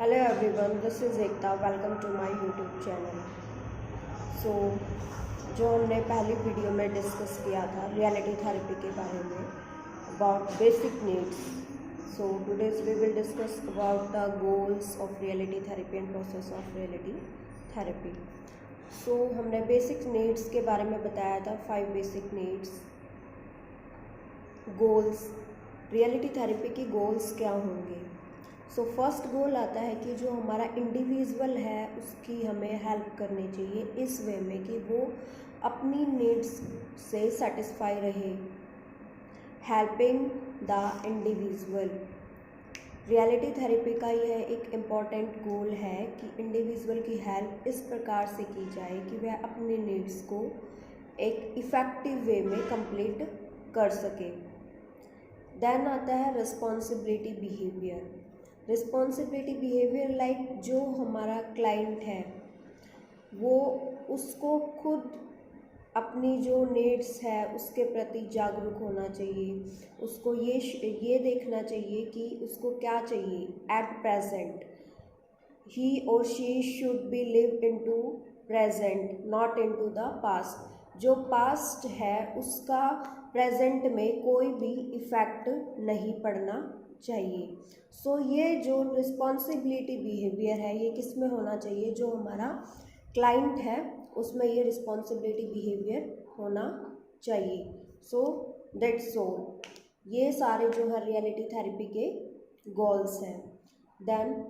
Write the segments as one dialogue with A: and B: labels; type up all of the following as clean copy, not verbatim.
A: Hello everyone, this is Ekta. Welcome to my YouTube channel. So जो हमने पहली video में डिस्कस किया था रियलिटी थेरेपी के बारे में, about basic needs. So today's we will discuss about the goals of reality therapy and process of reality therapy. So हमने बेसिक नीड्स के बारे में बताया था, 5 basic needs. Goals, reality therapy की गोल्स क्या होंगे? सो फर्स्ट गोल आता है कि जो हमारा इंडिविजुअल है उसकी हमें हेल्प करनी चाहिए इस वे में कि वो अपनी नीड्स से सेटिस्फाई रहे। Helping the individual, reality therapy का यह एक इम्पॉर्टेंट गोल है कि इंडिविजुअल की हेल्प इस प्रकार से की जाए कि वह अपनी नीड्स को एक इफ़ेक्टिव वे में कंप्लीट कर सके। देन आता है responsibility behaviour. Responsibility behaviour like जो हमारा क्लाइंट है वो उसको खुद अपनी जो नीड्स है उसके प्रति जागरूक होना चाहिए। उसको ये देखना चाहिए कि उसको क्या चाहिए एट प्रेजेंट। ही और she should be live into present, not into the past. जो पास्ट है उसका प्रेजेंट में कोई भी इफ़ेक्ट नहीं पड़ना चाहिए। सो ये जो रिस्पॉन्सिबिलिटी बिहेवियर है ये किस में होना चाहिए? जो हमारा क्लाइंट है उसमें ये रिस्पॉन्सिबिलिटी बिहेवियर होना चाहिए। सो दैट्स ऑल, ये सारे जो है रियलिटी थेरेपी के गोल्स हैं। देन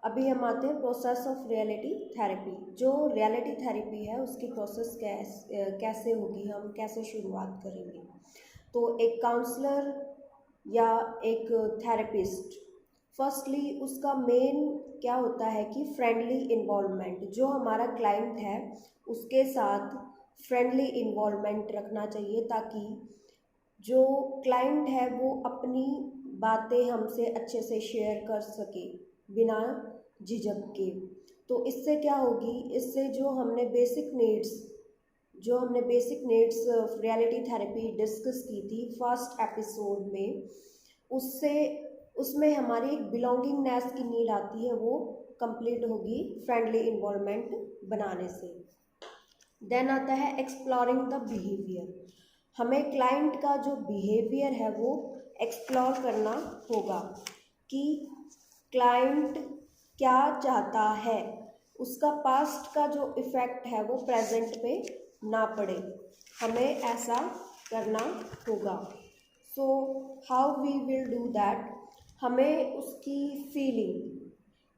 A: अभी हम आते हैं प्रोसेस ऑफ रियलिटी थेरेपी। जो रियलिटी थेरेपी है उसकी प्रोसेस कैसे होगी, हम कैसे शुरुआत करेंगे? तो एक काउंसलर या एक थेरेपिस्ट, फर्स्टली उसका मेन क्या होता है कि फ्रेंडली इन्वॉल्वमेंट। जो हमारा क्लाइंट है उसके साथ फ्रेंडली इन्वॉल्वमेंट रखना चाहिए ताकि जो क्लाइंट है वो अपनी बातें हमसे अच्छे से शेयर कर सके बिना झिझक के। तो इससे क्या होगी, इससे जो हमने basic needs reality therapy discuss की थी फर्स्ट एपिसोड में, उसमें हमारी एक बिलोंगिंगनेस की नीड आती है, वो कंप्लीट होगी फ्रेंडली इन्वॉल्वमेंट बनाने से। देन आता है एक्सप्लोरिंग द बिहेवियर। हमें क्लाइंट का जो बिहेवियर है वो एक्सप्लोर करना होगा कि क्लाइंट क्या चाहता है, उसका पास्ट का जो इफ़ेक्ट है वो प्रेजेंट पे ना पड़े, हमें ऐसा करना होगा। So how we will do that? हमें उसकी फीलिंग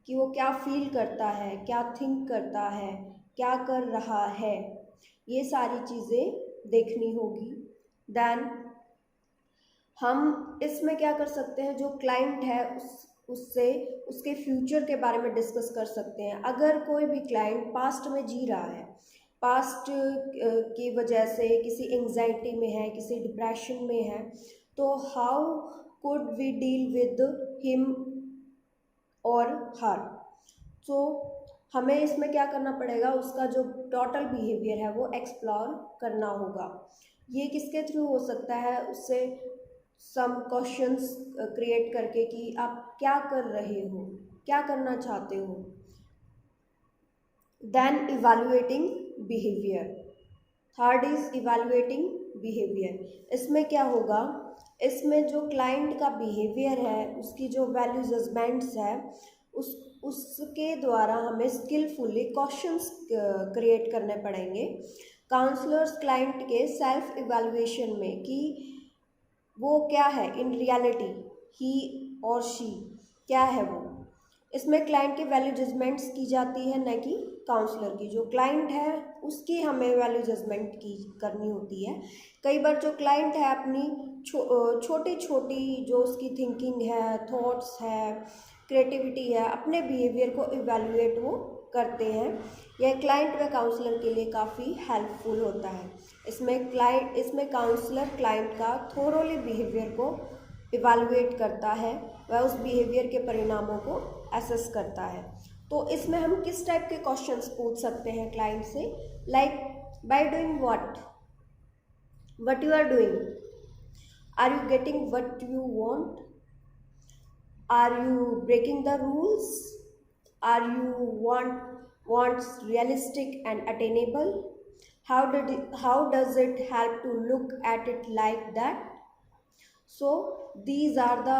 A: कि वो क्या फील करता है, क्या थिंक करता है, क्या कर रहा है, ये सारी चीज़ें देखनी होगी। देन हम इसमें क्या कर सकते हैं, जो क्लाइंट है उससे उसके फ्यूचर के बारे में डिस्कस कर सकते हैं। अगर कोई भी क्लाइंट पास्ट में जी रहा है, पास्ट की वजह से किसी एंजाइटी में है, किसी डिप्रेशन में है, तो how could we deal with him और हर? तो हमें इसमें क्या करना पड़ेगा, उसका जो टोटल बिहेवियर है वो एक्सप्लोर करना होगा। ये किसके थ्रू हो सकता है? उससे सम क्वेश्चंस क्रिएट करके कि आप क्या कर रहे हो, क्या करना चाहते हो। Then evaluating behaviour. Third is evaluating behaviour. इसमें क्या होगा, इसमें जो क्लाइंट का बिहेवियर है उसकी जो वैल्यू जजमेंट्स है उसके द्वारा हमें स्किलफुली क्वेश्चंस क्रिएट करने पड़ेंगे काउंसलर्स क्लाइंट के सेल्फ इवैल्यूएशन में कि वो क्या है इन रियलिटी, ही और शी क्या है वो। इसमें क्लाइंट की वैल्यू जजमेंट्स की जाती है, न कि काउंसलर की। जो क्लाइंट है उसकी हमें वैल्यू जजमेंट की करनी होती है। कई बार जो क्लाइंट है अपनी छोटी छोटी जो उसकी थिंकिंग है, थॉट्स है, क्रिएटिविटी है, अपने बिहेवियर को इवैल्यूएट वो करते हैं। यह क्लाइंट व काउंसलर के लिए काफ़ी हेल्पफुल होता है। इसमें काउंसलर क्लाइंट का थोरोली बिहेवियर को इवैल्यूएट करता है, वह उस बिहेवियर के परिणामों को असेस करता है। तो इसमें हम किस टाइप के क्वेश्चंस पूछ सकते हैं क्लाइंट से? Like by doing what you are doing, are you getting what you want, are you breaking the rules, Are you wants realistic and attainable? How does it help to look at it like that? So these are the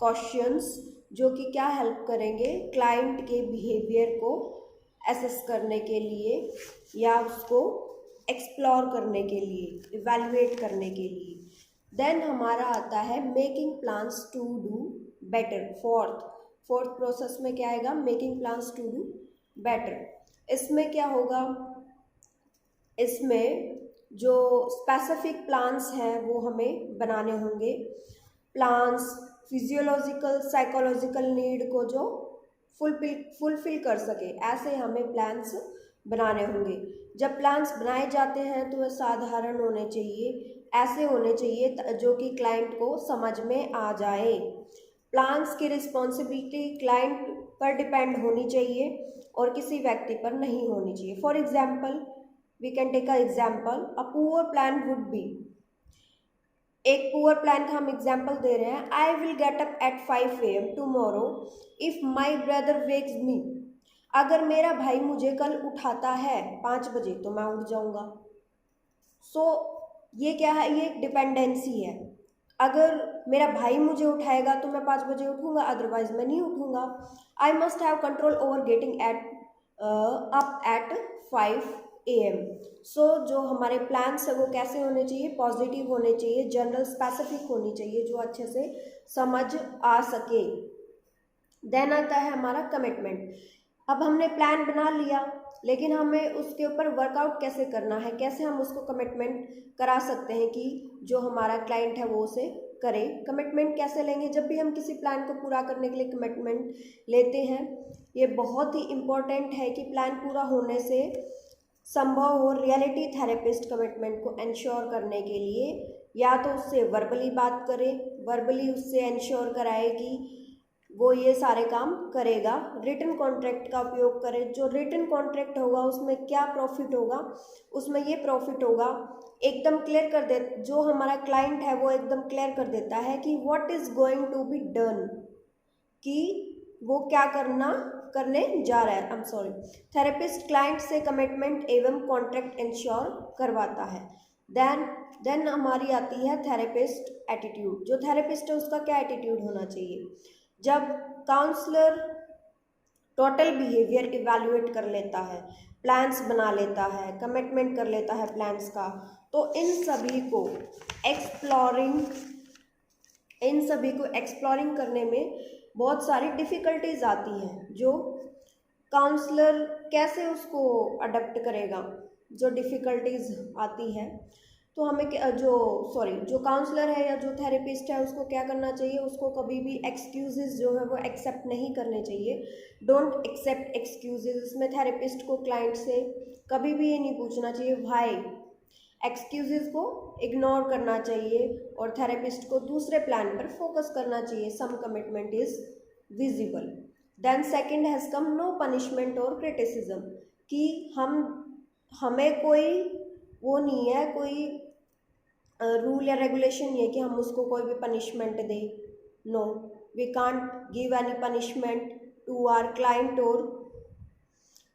A: questions जो कि क्या help करेंगे client के behaviour को assess करने के लिए या उसको एक्सप्लोर करने के लिए, इवैल्यूएट करने के लिए। देन हमारा आता है making plans to do better. Fourth process में क्या आएगा? Making plans to do better. इसमें क्या होगा? इसमें जो स्पेसिफिक प्लान्स हैं वो हमें बनाने होंगे। प्लान्स फिजियोलॉजिकल साइकोलॉजिकल नीड को जो फुलफिल कर सके, ऐसे हमें प्लान्स बनाने होंगे। जब प्लान्स बनाए जाते हैं तो वे साधारण होने चाहिए, ऐसे होने चाहिए जो कि क्लाइंट को समझ में आ जाए। प्लान्स की रिस्पॉन्सिबिलिटी क्लाइंट पर डिपेंड होनी चाहिए और किसी व्यक्ति पर नहीं होनी चाहिए। For example, we can take an example, a poor plan would be, एक पुअर प्लान का हम एग्जाम्पल दे रहे हैं। I will get up at 5 AM tomorrow if my brother wakes me. अगर मेरा भाई मुझे कल उठाता है 5 बजे तो मैं उठ जाऊंगा। सो ये क्या है? ये एक डिपेंडेंसी है। अगर मेरा भाई मुझे उठाएगा तो मैं 5 बजे उठूंगा, अदरवाइज मैं नहीं उठूंगा। I must have control over getting up at 5 AM। So जो हमारे प्लान्स है वो कैसे होने चाहिए? पॉजिटिव होने चाहिए, जनरल स्पेसिफिक होनी चाहिए, जो अच्छे से समझ आ सके। देन आता है हमारा कमिटमेंट। अब हमने प्लान बना लिया, लेकिन हमें उसके ऊपर वर्कआउट कैसे करना है, कैसे हम उसको कमिटमेंट करा सकते हैं कि जो हमारा क्लाइंट है वो उसे करे। कमिटमेंट कैसे लेंगे? जब भी हम किसी प्लान को पूरा करने के लिए कमिटमेंट लेते हैं, ये बहुत ही इम्पोर्टेंट है कि प्लान पूरा होने से संभव हो। रियलिटी थेरेपिस्ट कमिटमेंट को इंश्योर करने के लिए या तो उससे वर्बली बात करे, वर्बली उससे इंश्योर कराए कि वो ये सारे काम करेगा। रिटन कॉन्ट्रैक्ट का उपयोग करे। जो रिटन कॉन्ट्रैक्ट होगा उसमें क्या प्रॉफिट होगा? उसमें ये प्रॉफिट होगा, एकदम क्लियर कर दे, जो हमारा क्लाइंट है वो एकदम क्लियर कर देता है कि what is going to be done, कि वो क्या करने जा रहा है। थेरेपिस्ट क्लाइंट से कमिटमेंट एवं कॉन्ट्रैक्ट इंश्योर करवाता है। देन हमारी आती है थेरेपिस्ट एटीट्यूड। जो थेरेपिस्ट है उसका क्या एटीट्यूड होना चाहिए? जब काउंसलर टोटल बिहेवियर इवैल्यूएट कर लेता है, प्लान्स बना लेता है, कमिटमेंट कर लेता है प्लान्स का, तो इन सभी को एक्सप्लोरिंग करने में बहुत सारी डिफ़िकल्टीज आती हैं, जो काउंसलर कैसे उसको अडॉप्ट करेगा। जो डिफ़िकल्टीज आती हैं तो हमें जो काउंसलर है या जो थेरेपिस्ट है उसको क्या करना चाहिए? उसको कभी भी एक्सक्यूजेस जो है वो एक्सेप्ट नहीं करने चाहिए। Don't accept excuses. इसमें थेरेपिस्ट को क्लाइंट से कभी भी ये नहीं पूछना चाहिए व्हाई। एक्सक्यूजेस को इग्नोर करना चाहिए और थेरेपिस्ट को दूसरे प्लान पर फोकस करना चाहिए। Some commitment is visible. Then second has come no punishment और क्रिटिसिज्म, कि हमें कोई वो नहीं है, कोई रूल या रेगुलेशन नहीं है कि हम उसको कोई भी पनिशमेंट दें। No, we can't give any punishment to our client और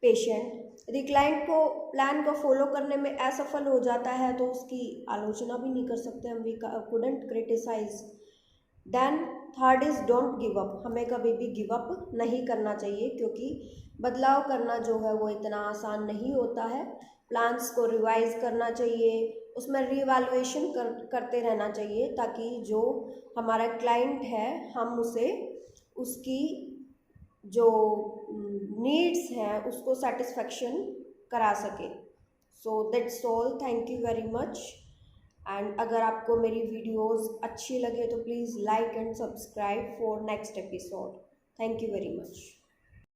A: पेशेंट। यदि क्लाइंट को प्लान को फॉलो करने में असफल हो जाता है तो उसकी आलोचना भी नहीं कर सकते हम, we couldn't criticise. Then third is don't give up. हमें कभी भी गिव अप नहीं करना चाहिए, क्योंकि बदलाव करना जो है वो इतना आसान नहीं होता है। प्लान्स को रिवाइज करना चाहिए, उसमें रीवैल्यूएशन करते रहना चाहिए, ताकि जो हमारा क्लाइंट है हम उसे उसकी जो नीड्स हैं उसको सेटिस्फेक्शन करा सके। So that's all. Thank you very much. And अगर आपको मेरी वीडियोस अच्छी लगे तो please like and subscribe for next episode. Thank you very much.